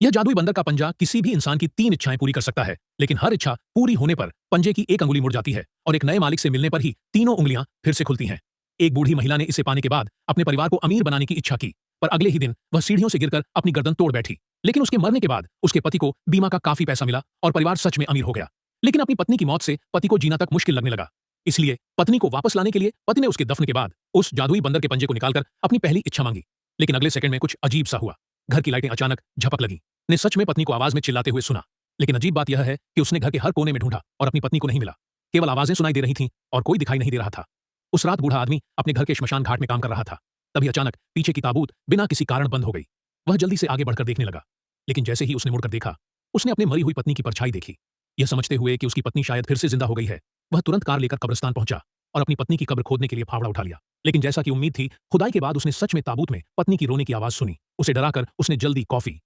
यह जादुई बंदर का पंजा किसी भी इंसान की 3 इच्छाएं पूरी कर सकता है, लेकिन हर इच्छा पूरी होने पर पंजे की एक अंगुली मुड़ जाती है और एक नए मालिक से मिलने पर ही तीनों उंगलियां फिर से खुलती हैं। एक बूढ़ी महिला ने इसे पाने के बाद अपने परिवार को अमीर बनाने की इच्छा की, पर अगले ही दिन वह सीढ़ियों से गिरकर अपनी गर्दन तोड़ बैठी। लेकिन उसके मरने के बाद उसके पति को बीमा का काफी पैसा मिला और परिवार सच में अमीर हो गया। लेकिन अपनी पत्नी की मौत से पति को जीना तक मुश्किल लगने लगा। इसलिए पत्नी को वापस लाने के लिए पति ने उसके दफन के बाद उस जादुई बंदर के पंजे को निकालकर अपनी पहली इच्छा मांगी। लेकिन अगले सेकंड में कुछ अजीब सा हुआ। घर की लाइटें अचानक झपक लगी। ने सच में पत्नी को आवाज में चिल्लाते हुए सुना। लेकिन अजीब बात यह है कि उसने घर के हर कोने में ढूंढा और अपनी पत्नी को नहीं मिला। केवल आवाजें सुनाई दे रही थीं और कोई दिखाई नहीं दे रहा था। उस रात बूढ़ा आदमी अपने घर के श्मशान घाट में काम कर रहा था। तभी अचानक पीछे की ताबूत बिना किसी कारण बंद हो गई। वह जल्दी से आगे बढ़कर देखने लगा, लेकिन जैसे ही उसने मुड़कर देखा, उसने अपनी मरी हुई पत्नी की परछाई देखी। यह समझते हुए कि उसकी पत्नी शायद फिर से जिंदा हो गई है, वह तुरंत कार लेकर कब्रिस्तान पहुंचा और अपनी पत्नी की कब्र खोदने के लिए फावड़ा उठा लिया। लेकिन जैसा कि उम्मीद थी, खुदाई के बाद उसने सच में ताबूत में पत्नी की रोने की आवाज सुनी। उसे डराकर उसने जल्दी कॉफी